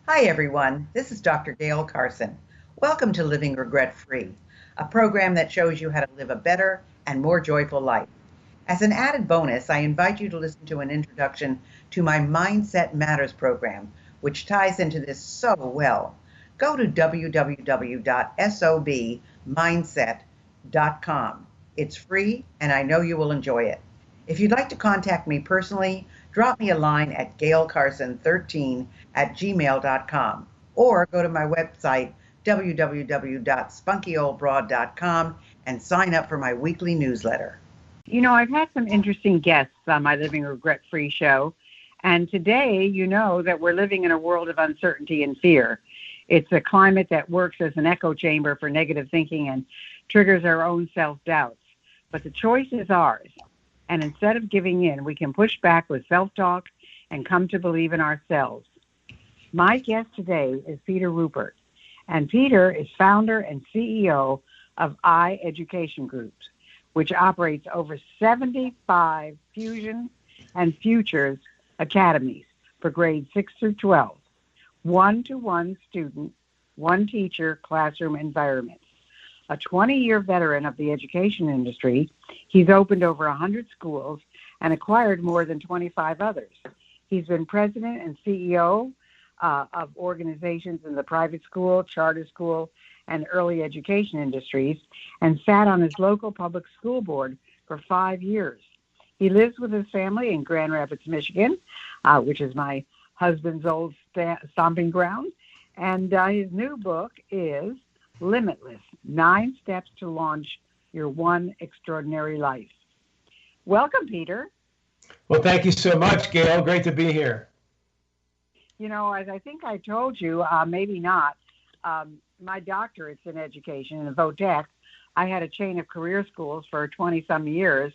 Hi, everyone. This is Dr. Gail Carson. Welcome to Living Regret Free, a program that shows you how to live a better and more joyful life. As an added bonus, I invite you to listen to an introduction to my Mindset Matters program, which ties into this so well. Go to www.sobmindset.com. It's free, and I know you will enjoy it. If you'd like to contact me personally, drop me a line at gailcarson13@gmail.com or go to my website, www.spunkyoldbroad.com, and sign up for my weekly newsletter. I've had some interesting guests on my Living Regret-Free show, and today you know that we're living in a world of uncertainty and fear. It's a climate that works as an echo chamber for negative thinking and triggers our own self-doubts. But the choice is ours. And instead of giving in, we can push back with self-talk and come to believe in ourselves. My guest today is Peter Ruppert, and Peter is founder and CEO of Education Groups, which operates over 75 Fusion and Futures academies for grades 6 through 12, one-to-one student, one teacher classroom environments. A 20-year veteran of the education industry, he's opened over 100 schools and acquired more than 25 others. He's been president and CEO of organizations in the private school, charter school, and early education industries, and sat on his local public school board for 5 years. He lives with his family in Grand Rapids, Michigan, which is my husband's old stomping ground. And his new book is Limitless, 9 Steps to Launch Your One Extraordinary Life. Welcome, Peter. Well, thank you so much, Gail. Great to be here. As I think I told you, maybe not, my doctorate's in education in VOTEC. I had a chain of career schools for 20-some years,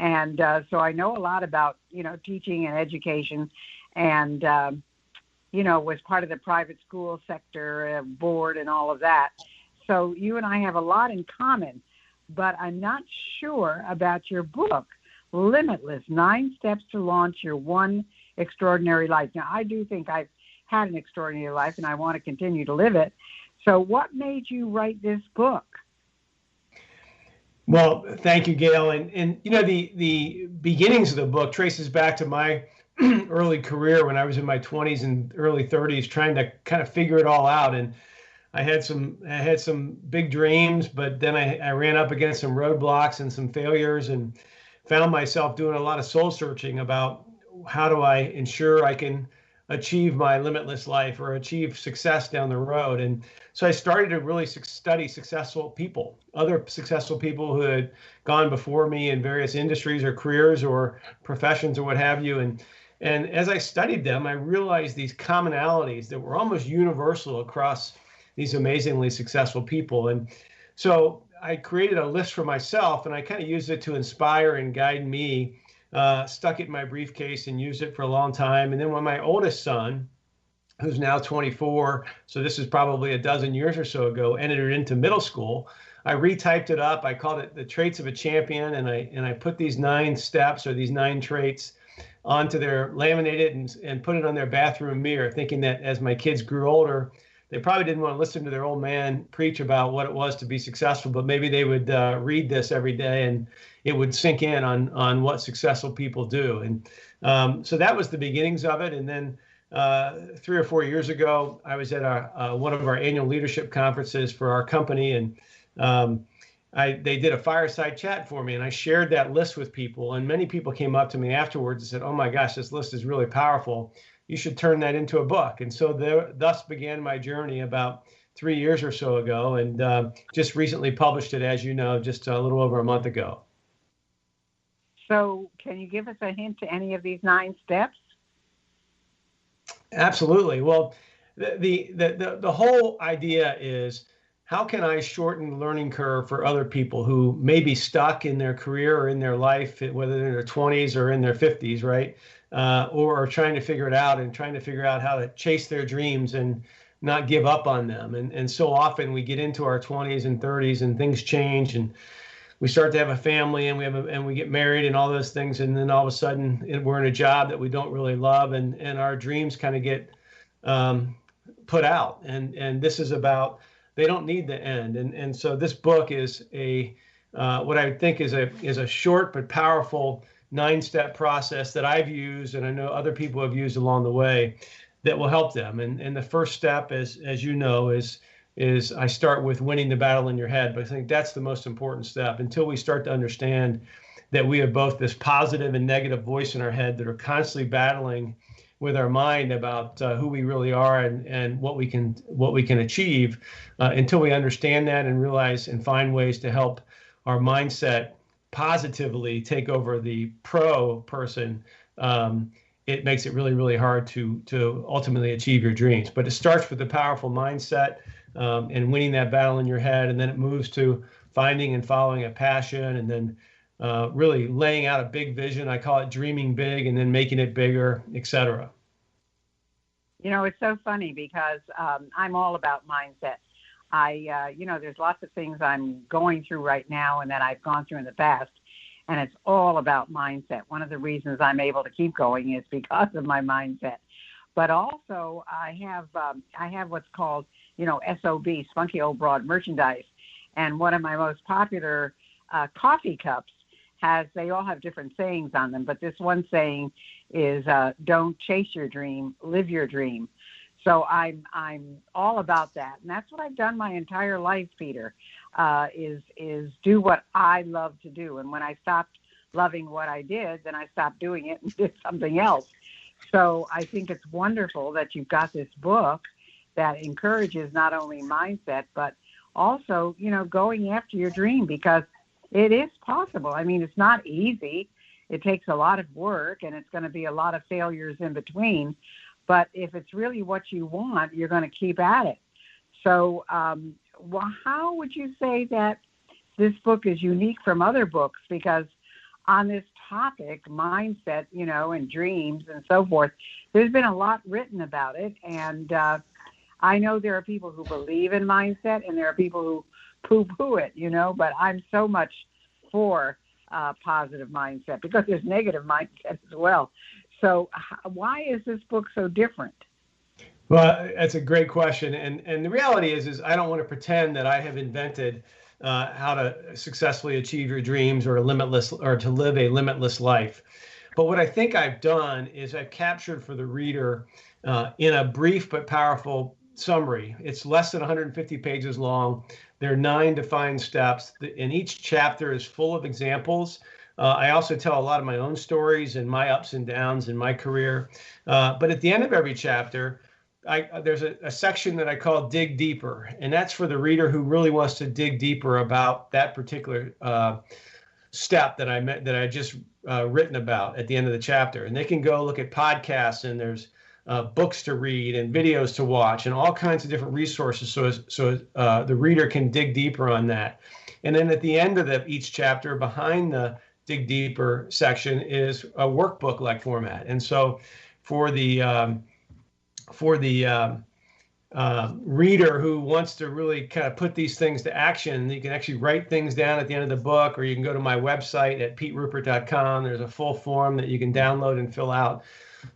and so I know a lot about, teaching and education, and, was part of the private school sector board and all of that. So you and I have a lot in common, but I'm not sure about your book, Limitless, 9 Steps to Launch Your One Extraordinary Life. Now, I do think I've had an extraordinary life, and I want to continue to live it. So what made you write this book? Well, thank you, Gail. And the beginnings of the book traces back to my early career when I was in my 20s and early 30s, trying to kind of figure it all out. And I had some big dreams, but then I ran up against some roadblocks and some failures, and found myself doing a lot of soul searching about how do I ensure I can achieve my limitless life or achieve success down the road. And so I started to really study successful people, other successful people who had gone before me in various industries or careers or professions or what have you. And as I studied them, I realized these commonalities that were almost universal across these amazingly successful people. And so I created a list for myself, and I kind of used it to inspire and guide me, stuck it in my briefcase and used it for a long time. And then when my oldest son, who's now 24, so this is probably a dozen years or so ago, entered into middle school, I retyped it up. I called it The Traits of a Champion, and I put these 9 steps or these 9 traits onto their laminated and put it on their bathroom mirror, thinking that as my kids grew older, they probably didn't want to listen to their old man preach about what it was to be successful, but maybe they would read this every day and it would sink in on what successful people do. And so that was the beginnings of it. And then 3 or 4 years ago, I was at one of our annual leadership conferences for our company, and they did a fireside chat for me, and I shared that list with people. And many people came up to me afterwards and said, "Oh my gosh, this list is really powerful. You should turn that into a book." And so thus began my journey about 3 years or so ago, and just recently published it, as you know, just a little over a month ago. So can you give us a hint to any of these 9 steps? Absolutely. Well, the whole idea is, how can I shorten the learning curve for other people who may be stuck in their career or in their life, whether they're in their 20s or in their 50s, right? Or are trying to figure it out and trying to figure out how to chase their dreams and not give up on them. And so often we get into our 20s and 30s and things change, and we start to have a family, and we get married and all those things, and then all of a sudden we're in a job that we don't really love, and our dreams kind of get put out. And this is about, they don't need the end. And so this book is what I think is a short but powerful 9-step process that I've used, and I know other people have used along the way, that will help them. And the first step, as you know, is I start with winning the battle in your head. But I think that's the most important step. Until we start to understand that we have both this positive and negative voice in our head that are constantly battling with our mind about who we really are and what we can achieve, until we understand that and realize and find ways to help our mindset positively take over the pro person, it makes it really, really hard to ultimately achieve your dreams. But it starts with a powerful mindset, and winning that battle in your head, and then it moves to finding and following a passion, and then really laying out a big vision. I call it dreaming big, and then making it bigger, etc. It's so funny because I'm all about mindset. There's lots of things I'm going through right now and that I've gone through in the past, and it's all about mindset. One of the reasons I'm able to keep going is because of my mindset. But also I have what's called, SOB, Spunky Old Broad Merchandise. And one of my most popular coffee cups they all have different sayings on them, but this one saying is, don't chase your dream, live your dream. So I'm all about that. And that's what I've done my entire life, Peter, is do what I love to do. And when I stopped loving what I did, then I stopped doing it and did something else. So I think it's wonderful that you've got this book that encourages not only mindset, but also, going after your dream, because it is possible. I mean, it's not easy. It takes a lot of work, and it's going to be a lot of failures in between. But if it's really what you want, you're going to keep at it. So how would you say that this book is unique from other books? Because on this topic, mindset, and dreams and so forth, there's been a lot written about it. And I know there are people who believe in mindset, and there are people who poo-poo it, but I'm so much for positive mindset, because there's negative mindset as well. So why is this book so different? Well, that's a great question. And the reality is I don't want to pretend that I have invented how to successfully achieve your dreams or to live a limitless life. But what I think I've done is I've captured for the reader in a brief but powerful summary. It's less than 150 pages long. There are 9 defined steps, and each chapter is full of examples. I also tell a lot of my own stories and my ups and downs in my career. But at the end of every chapter, there's a section that I call Dig Deeper, and that's for the reader who really wants to dig deeper about that particular step that I just written about at the end of the chapter. And they can go look at podcasts, and there's books to read and videos to watch and all kinds of different resources so the reader can dig deeper on that. And then at the end of each chapter, behind the Dig Deeper section, is a workbook-like format. And so for the reader who wants to really kind of put these things to action, you can actually write things down at the end of the book, or you can go to my website at peteruppert.com. There's a full form that you can download and fill out.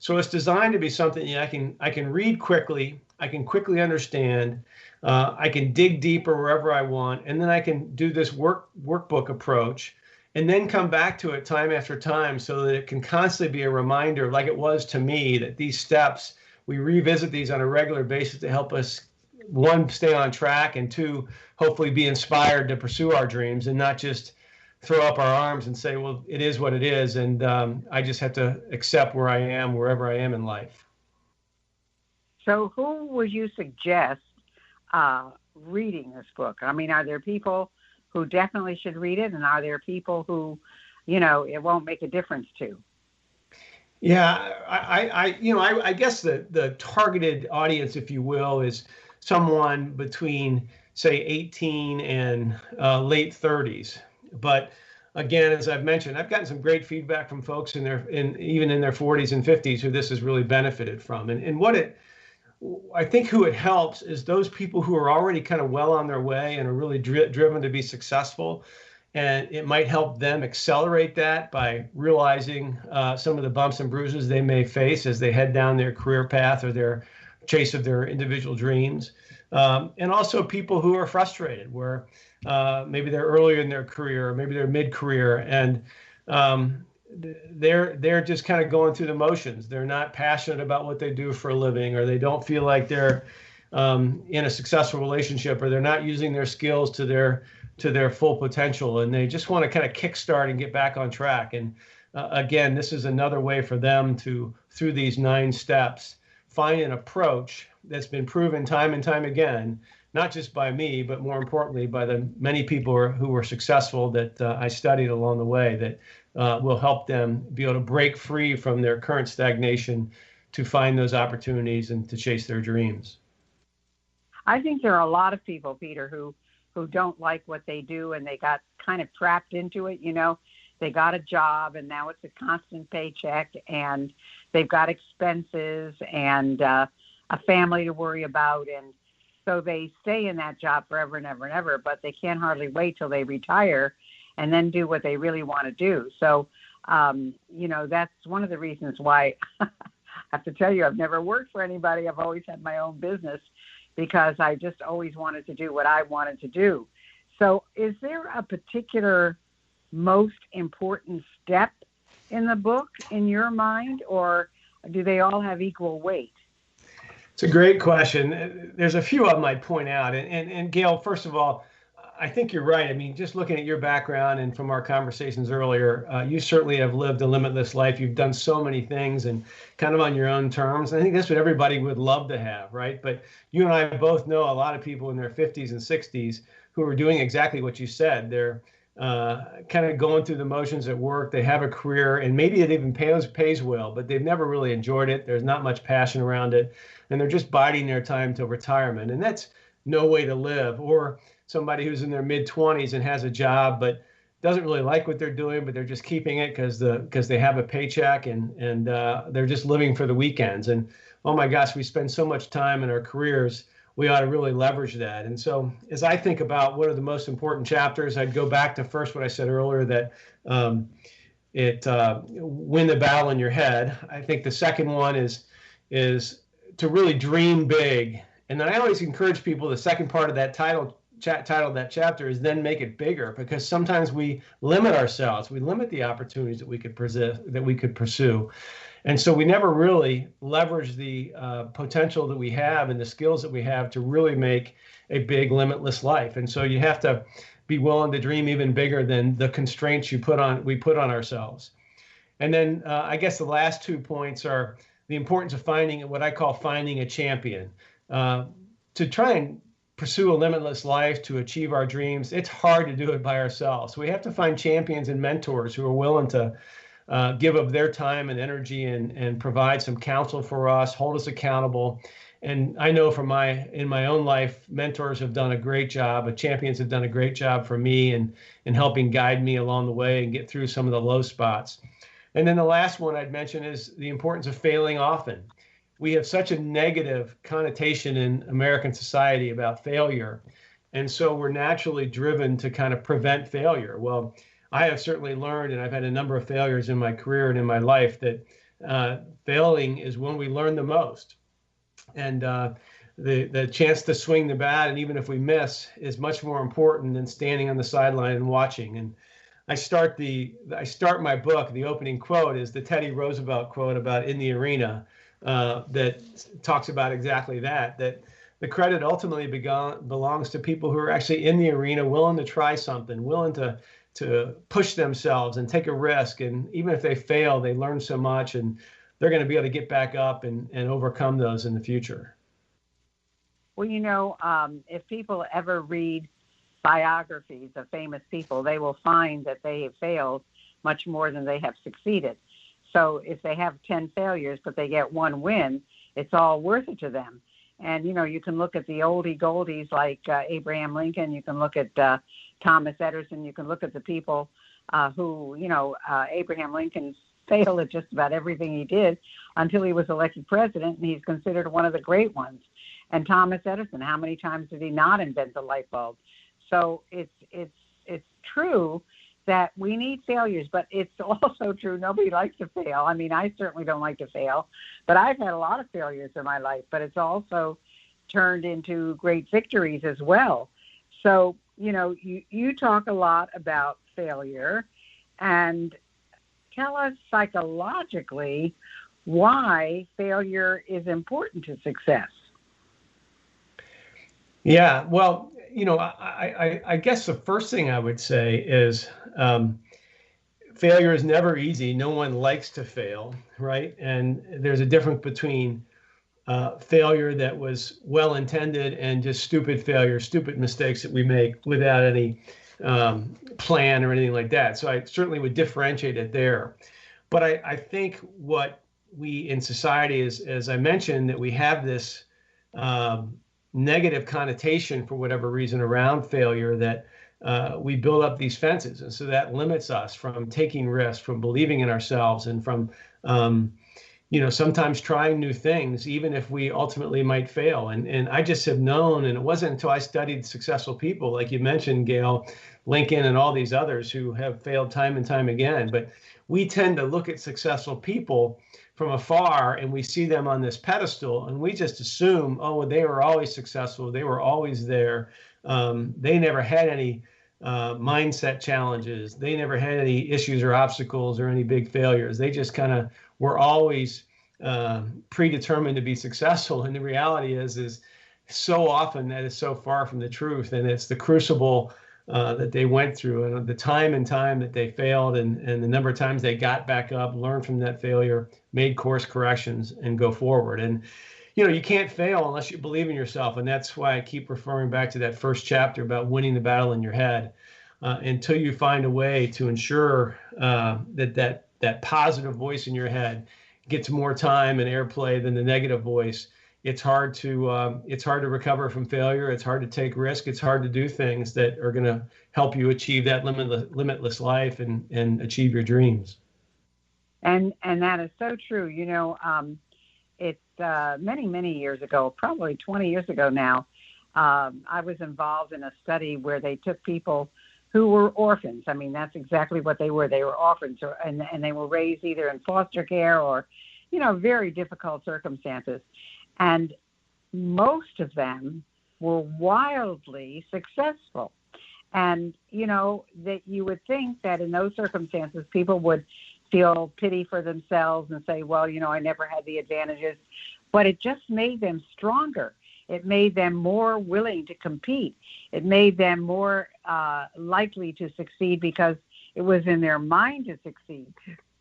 So it's designed to be something I can read quickly, I can quickly understand, I can dig deeper wherever I want, and then I can do this workbook approach, and then come back to it time after time, so that it can constantly be a reminder, like it was to me, that these steps, we revisit these on a regular basis to help us, 1, stay on track, and 2, hopefully be inspired to pursue our dreams and not just throw up our arms and say, well, it is what it is, and I just have to accept where I am, wherever I am in life. So who would you suggest reading this book? I mean, are there people who definitely should read it, and are there people who, it won't make a difference to? Yeah, I guess the targeted audience, if you will, is someone between, say, 18 and late 30s. But again, as I've mentioned, I've gotten some great feedback from folks even in their 40s and 50s who this has really benefited from. And I think who it helps is those people who are already kind of well on their way and are really driven to be successful. And it might help them accelerate that by realizing some of the bumps and bruises they may face as they head down their career path or their chase of their individual dreams. And also people who are frustrated, where maybe they're earlier in their career, or maybe they're mid-career, and they're just kind of going through the motions. They're not passionate about what they do for a living, or they don't feel like they're in a successful relationship, or they're not using their skills to their full potential, and they just want to kind of kickstart and get back on track. And again, this is another way for them to, through these 9 steps, find an approach that's been proven time and time again, not just by me, but more importantly, by the many people who were successful that I studied along the way, that will help them be able to break free from their current stagnation to find those opportunities and to chase their dreams. I think there are a lot of people, Peter, who don't like what they do, and they got kind of trapped into it. They got a job, and now it's a constant paycheck, and they've got expenses and a family to worry about. And so they stay in that job forever and ever and ever, but they can't hardly wait till they retire and then do what they really want to do. So, that's one of the reasons why I have to tell you, I've never worked for anybody. I've always had my own business because I just always wanted to do what I wanted to do. So is there a particular most important step in the book in your mind, or do they all have equal weight? It's a great question. There's a few of them I'd point out. And Gail, first of all, I think you're right. I mean, just looking at your background and from our conversations earlier, you certainly have lived a limitless life. You've done so many things and kind of on your own terms. And I think that's what everybody would love to have, right? But you and I both know a lot of people in their 50s and 60s who are doing exactly what you said. They're kind of going through the motions at work. They have a career, and maybe it even pays well, but they've never really enjoyed it. There's not much passion around it, and they're just biding their time till retirement. And that's no way to live. Or somebody who's in their mid-20s and has a job but doesn't really like what they're doing, but they're just keeping it because they have a paycheck, and they're just living for the weekends. And oh my gosh, we spend so much time in our careers, we ought to really leverage that. And so as I think about what are the most important chapters, I'd go back to first what I said earlier, that win the battle in your head. I think the second one is to really dream big. And then I always encourage people, the second part of that title of that chapter is then make it bigger, because sometimes we limit ourselves. We limit the opportunities that we could pursue. And so we never really leverage the potential that we have and the skills that we have to really make a big, limitless life. And so you have to be willing to dream even bigger than the constraints we put on ourselves. And then I guess the last 2 points are the importance of finding what I call finding a champion. To try and pursue a limitless life, to achieve our dreams, it's hard to do it by ourselves. So we have to find champions and mentors who are willing to give of their time and energy and provide some counsel for us, hold us accountable. And I know in my own life, mentors have done a great job, champions have done a great job for me in helping guide me along the way and get through some of the low spots. And then the last one I'd mention is the importance of failing often. We have such a negative connotation in American society about failure. And so we're naturally driven to kind of prevent failure. Well, I have certainly learned, and I've had a number of failures in my career and in my life, that failing is when we learn the most. And the chance to swing the bat, and even if we miss, is much more important than standing on the sideline and watching. And I start my book, the opening quote is the Teddy Roosevelt quote about in the arena, that talks about exactly that the credit ultimately belongs to people who are actually in the arena, willing to try something, willing to push themselves and take a risk. And even if they fail, they learn so much, and they're going to be able to get back up and overcome those in the future. Well, if people ever read biographies of famous people, they will find that they have failed much more than they have succeeded. So if they have 10 failures, but they get 1 win, it's all worth it to them. And, you can look at the oldie goldies like Abraham Lincoln. You can look at Thomas Edison. You can look at the people who, Abraham Lincoln failed at just about everything he did until he was elected president, and he's considered one of the great ones. And Thomas Edison, how many times did he not invent the light bulb? So it's true that we need failures, but it's also true. Nobody likes to fail. I mean, I certainly don't like to fail, but I've had a lot of failures in my life, but it's also turned into great victories as well. So, you talk a lot about failure, and tell us psychologically why failure is important to success. Yeah, well, I guess the first thing I would say is failure is never easy. No one likes to fail, right? And there's a difference between failure that was well intended and just stupid failure, stupid mistakes that we make without any plan or anything like that. So I certainly would differentiate it there. But I think what we in society is, as I mentioned, that we have this negative connotation for whatever reason around failure, that we build up these fences. And so that limits us from taking risks, from believing in ourselves, and from sometimes trying new things, even if we ultimately might fail. And I just have known, and it wasn't until I studied successful people, like you mentioned, Gail, Lincoln, and all these others who have failed time and time again. But we tend to look at successful people from afar, and we see them on this pedestal, and we just assume, oh, well, they were always successful. They were always there. They never had any mindset challenges. They never had any issues or obstacles or any big failures. They just kind of were always predetermined to be successful. And the reality is so often that is so far from the truth. And it's the crucible that they went through, and the time and time that they failed, and the number of times they got back up, learned from that failure, made course corrections, and go forward. And you can't fail unless you believe in yourself. And that's why I keep referring back to that first chapter about winning the battle in your head. Until you find a way to ensure that positive voice in your head gets more time and airplay than the negative voice, it's hard to recover from failure. It's hard to take risk. It's hard to do things that are going to help you achieve that limitless life and achieve your dreams. And that is so true. It's many years ago, probably 20 years ago now, I was involved in a study where they took people who were orphans. I mean, that's exactly what they were. They were orphans, and they were raised either in foster care or, very difficult circumstances. And most of them were wildly successful. And, that you would think that in those circumstances, people would feel pity for themselves and say, well, I never had the advantages. But it just made them stronger. It made them more willing to compete. It made them more likely to succeed because it was in their mind to succeed.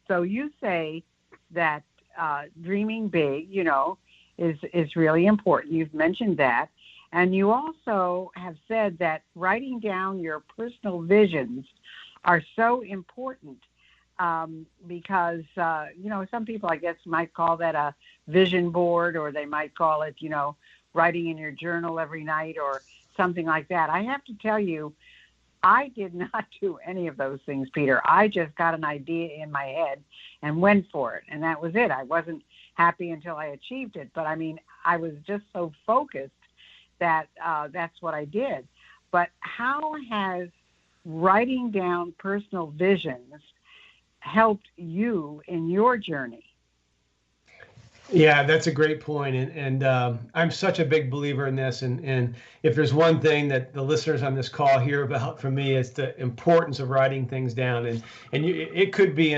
So you say that dreaming big, is really important. You've mentioned that. And you also have said that writing down your personal visions are so important because, some people, I guess, might call that a vision board, or they might call it, writing in your journal every night or something like that. I have to tell you, I did not do any of those things, Peter. I just got an idea in my head and went for it, and that was it. I wasn't happy until I achieved it, but I mean, I was just so focused that that's what I did. But how has writing down personal visions helped you in your journey? Yeah, that's a great point. And I'm such a big believer in this. And if there's one thing that the listeners on this call hear about from me, it's the importance of writing things down. It could be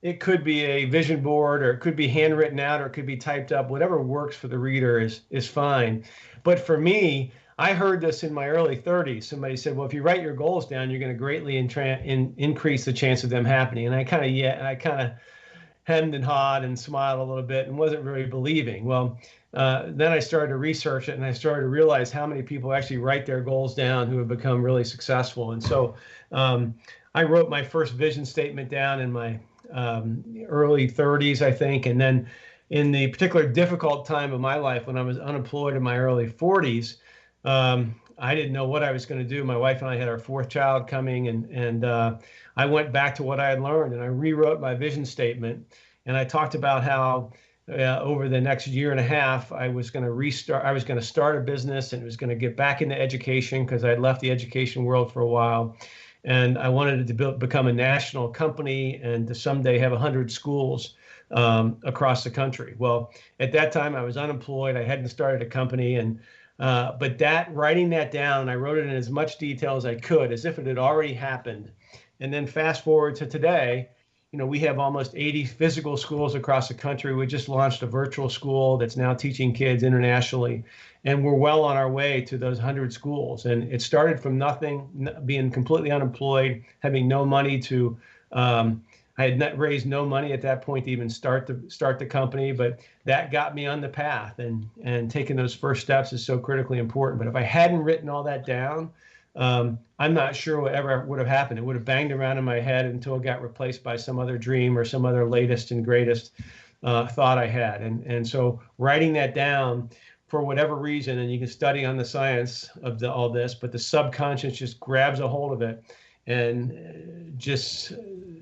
it could be a vision board, or it could be handwritten out, or it could be typed up. Whatever works for the reader is fine. But for me, I heard this in my early 30s. Somebody said, well, if you write your goals down, you're going to greatly increase the chance of them happening. And I kind of hemmed and hawed and smiled a little bit and wasn't really believing. Well, then I started to research it, and I started to realize how many people actually write their goals down who have become really successful. And so I wrote my first vision statement down in my early 30s, I think. And then in the particular difficult time of my life, when I was unemployed in my early 40s, I didn't know what I was going to do. My wife and I had our fourth child coming, and I went back to what I had learned, and I rewrote my vision statement. And I talked about how over the next year and a half, I was going to start a business, and it was going to get back into education because I had left the education world for a while. And I wanted it to become a national company and to someday have 100 schools across the country. Well, at that time, I was unemployed. I hadn't started a company. But writing that down, I wrote it in as much detail as I could, as if it had already happened. And then fast forward to today, we have almost 80 physical schools across the country. We just launched a virtual school that's now teaching kids internationally. And we're well on our way to those 100 schools. And it started from nothing, being completely unemployed, having no money I had raised no money at that point to even start the company, but that got me on the path. And taking those first steps is so critically important. But if I hadn't written all that down, I'm not sure whatever would have happened. It would have banged around in my head until it got replaced by some other dream or some other latest and greatest thought I had. And so writing that down for whatever reason, and you can study on the science of all this, but the subconscious just grabs a hold of it and just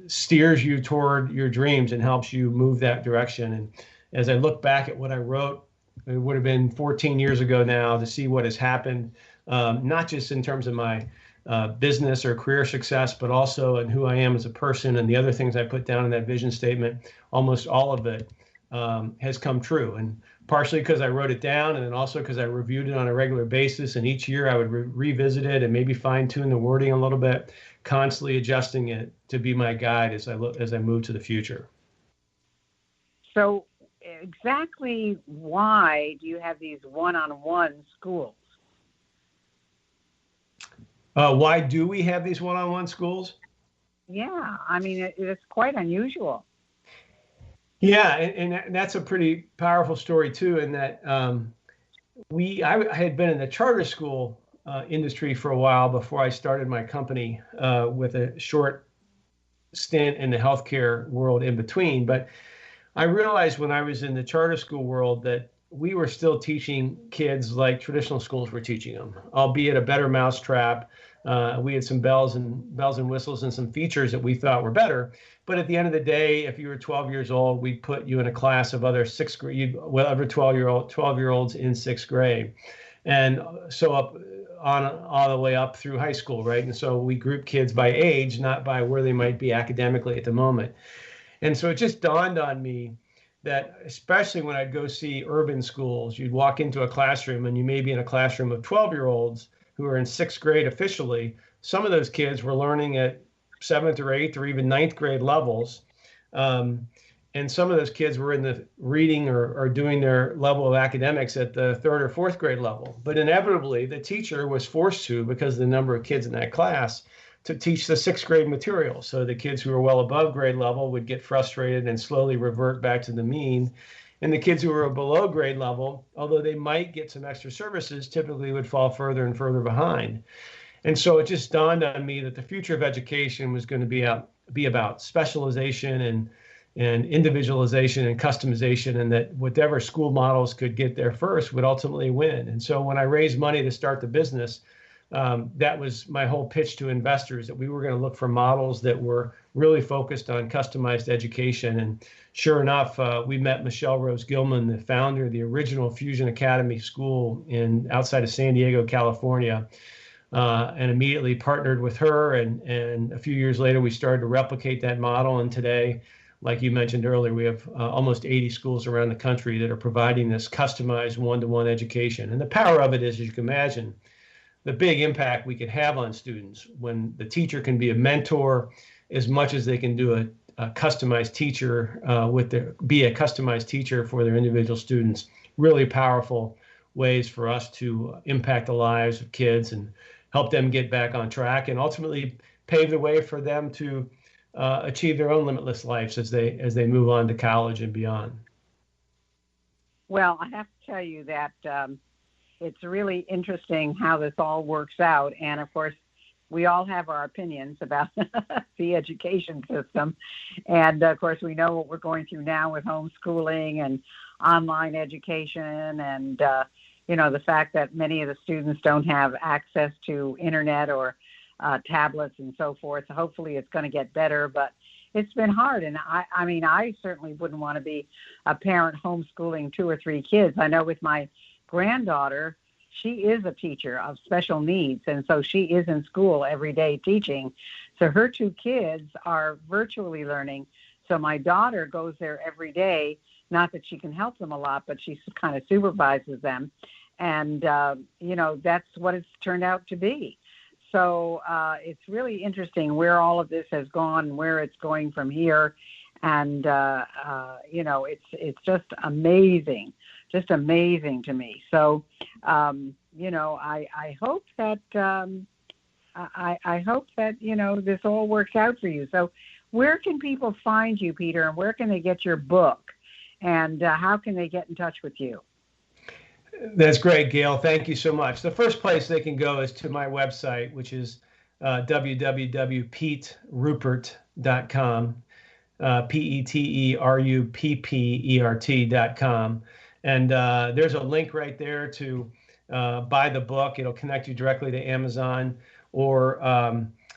steers you toward your dreams and helps you move that direction. And as I look back at what I wrote, it would have been 14 years ago now, to see what has happened, not just in terms of my business or career success, but also in who I am as a person and the other things I put down in that vision statement. Almost all of it has come true. And partially because I wrote it down, and then also because I reviewed it on a regular basis. And each year I would revisit it and maybe fine tune the wording a little bit, constantly adjusting it to be my guide as I move to the future. So exactly why do you have these one-on-one schools? Why do we have these one-on-one schools? Yeah, I mean, it's quite unusual. Yeah, and that's a pretty powerful story too, in that I had been in the charter school industry for a while before I started my company, with a short stint in the healthcare world in between. But I realized when I was in the charter school world that we were still teaching kids like traditional schools were teaching them, albeit a better mousetrap. We had some bells and whistles and some features that we thought were better. But at the end of the day, if you were 12 years old, we'd put you in a class of other 12-year-olds in sixth grade. And so up on all the way up through high school, right? And so we group kids by age, not by where they might be academically at the moment. And so it just dawned on me that, especially when I'd go see urban schools, you'd walk into a classroom and you may be in a classroom of 12-year-olds who are in sixth grade officially. Some of those kids were learning at seventh or eighth or even ninth grade levels. And some of those kids were in the reading or doing their level of academics at the third or fourth grade level. But inevitably, the teacher was forced to, because of the number of kids in that class, to teach the sixth grade material. So the kids who were well above grade level would get frustrated and slowly revert back to the mean. And the kids who were below grade level, although they might get some extra services, typically would fall further and further behind. And so it just dawned on me that the future of education was going to be about specialization and individualization and customization, and that whatever school models could get there first would ultimately win. And so when I raised money to start the business, that was my whole pitch to investors, that we were going to look for models that were really focused on customized education. And sure enough, we met Michelle Rose Gilman, the founder of the original Fusion Academy School outside of San Diego, California, and immediately partnered with her. And a few years later, we started to replicate that model. And today, like you mentioned earlier, we have almost 80 schools around the country that are providing this customized one-to-one education. And the power of it is, as you can imagine, the big impact we could have on students when the teacher can be a mentor as much as they can do a customized teacher be a customized teacher for their individual students. Really powerful ways for us to impact the lives of kids and help them get back on track, and ultimately pave the way for them to achieve their own limitless lives as they move on to college and beyond. Well, I have to tell you that it's really interesting how this all works out. And of course, we all have our opinions about the education system. And of course, we know what we're going through now with homeschooling and online education, and the fact that many of the students don't have access to internet or tablets and so forth. So hopefully it's going to get better, but it's been hard. And I certainly wouldn't want to be a parent homeschooling 2 or 3 kids. I know with my granddaughter, she is a teacher of special needs, and so she is in school every day teaching. So her two kids are virtually learning. So my daughter goes there every day. Not that she can help them a lot, but she kind of supervises them. And, that's what it's turned out to be. So it's really interesting where all of this has gone, where it's going from here. And, it's just amazing to me. So, I hope that, I hope that, this all works out for you. So where can people find you, Peter, and where can they get your book? And how can they get in touch with you? That's great, Gail. Thank you so much. The first place they can go is to my website, which is www.peteruppert.com, PETERUPPERT.com. And there's a link right there to buy the book. It'll connect you directly to Amazon, or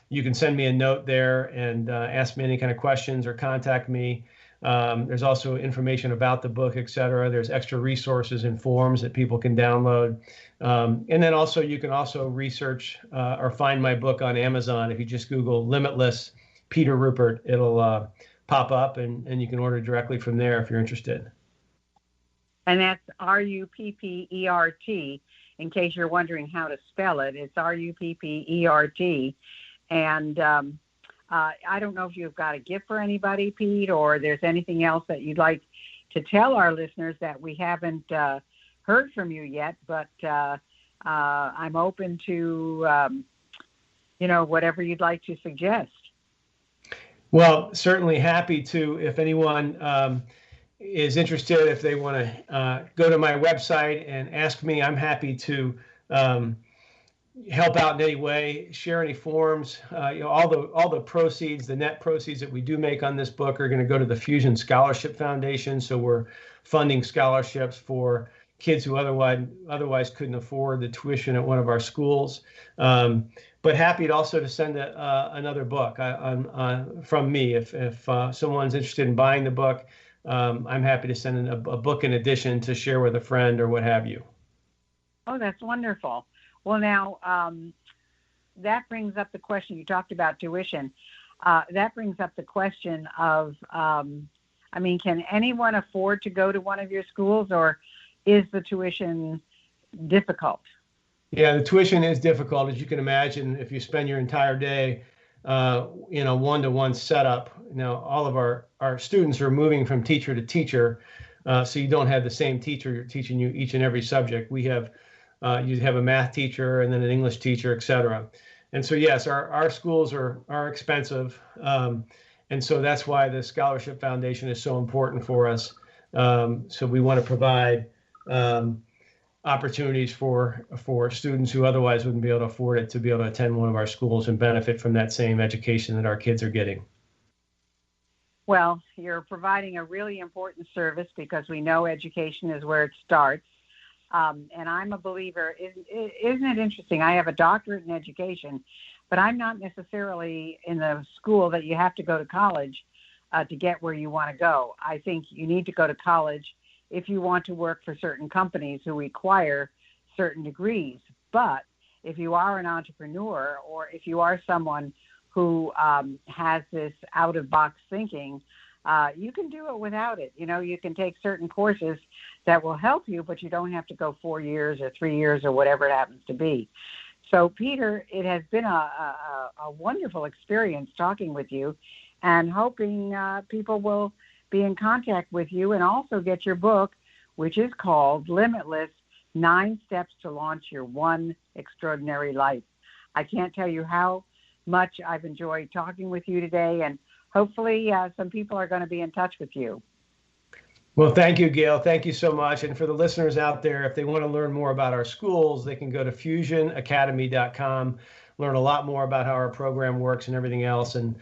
you can send me a note there and ask me any kind of questions or contact me. There's also information about the book, etc. There's extra resources and forms that people can download. And then also you can also research or find my book on Amazon. If you just Google Limitless Peter Ruppert, it'll pop up and you can order directly from there if you're interested. And that's Ruppert, in case you're wondering how to spell it. It's Ruppert. And I don't know if you've got a gift for anybody, Pete, or there's anything else that you'd like to tell our listeners that we haven't heard from you yet, but I'm open to, whatever you'd like to suggest. Well, certainly happy to, if anyone is interested, if they want to go to my website and ask me, I'm happy to help out in any way, share any forms. All the proceeds, the net proceeds that we do make on this book are going to go to the Fusion Scholarship Foundation. So we're funding scholarships for kids who otherwise couldn't afford the tuition at one of our schools. But happy to also to send another book from me. If someone's interested in buying the book, I'm happy to send a book in addition to share with a friend or what have you. Oh, that's wonderful. Well, now, that brings up the question. You talked about tuition. That brings up the question of, can anyone afford to go to one of your schools, or is the tuition difficult? Yeah, the tuition is difficult. As you can imagine, if you spend your entire day in a one-to-one setup, all of our students are moving from teacher to teacher, so you don't have the same teacher teaching you each and every subject. You have a math teacher and then an English teacher, et cetera. And so, yes, our schools are expensive. And so that's why the Scholarship Foundation is so important for us. So we want to provide opportunities for students who otherwise wouldn't be able to afford it to be able to attend one of our schools and benefit from that same education that our kids are getting. Well, you're providing a really important service because we know education is where it starts. And I'm a believer. Isn't it interesting? I have a doctorate in education, but I'm not necessarily in the school that you have to go to college to get where you want to go. I think you need to go to college if you want to work for certain companies who require certain degrees. But if you are an entrepreneur, or if you are someone who has this out-of-box thinking, you can do it without it. You can take certain courses that will help you, but you don't have to go 4 years or 3 years or whatever it happens to be. So, Peter, it has been a wonderful experience talking with you, and hoping people will be in contact with you and also get your book, which is called Limitless, 9 Steps to Launch Your One Extraordinary Life. I can't tell you how much I've enjoyed talking with you today, and hopefully some people are going to be in touch with you. Well, thank you, Gail. Thank you so much. And for the listeners out there, if they want to learn more about our schools, they can go to fusionacademy.com, learn a lot more about how our program works and everything else. And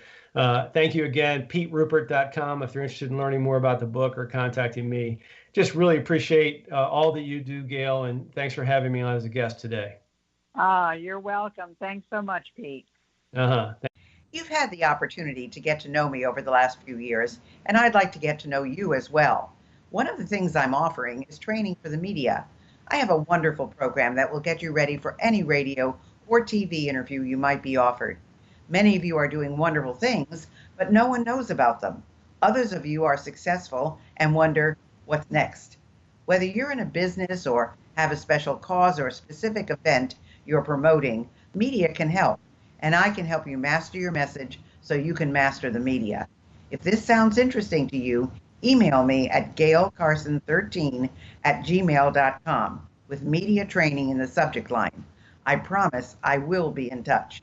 thank you again, PeteRuppert.com, if you're interested in learning more about the book or contacting me. Just really appreciate all that you do, Gail, and thanks for having me on as a guest today. You're welcome. Thanks so much, Pete. You've had the opportunity to get to know me over the last few years, and I'd like to get to know you as well. One of the things I'm offering is training for the media. I have a wonderful program that will get you ready for any radio or TV interview you might be offered. Many of you are doing wonderful things, but no one knows about them. Others of you are successful and wonder, what's next? Whether you're in a business or have a special cause or a specific event you're promoting, media can help, and I can help you master your message so you can master the media. If this sounds interesting to you, email me at gailcarson13@gmail.com with media training in the subject line. I promise I will be in touch.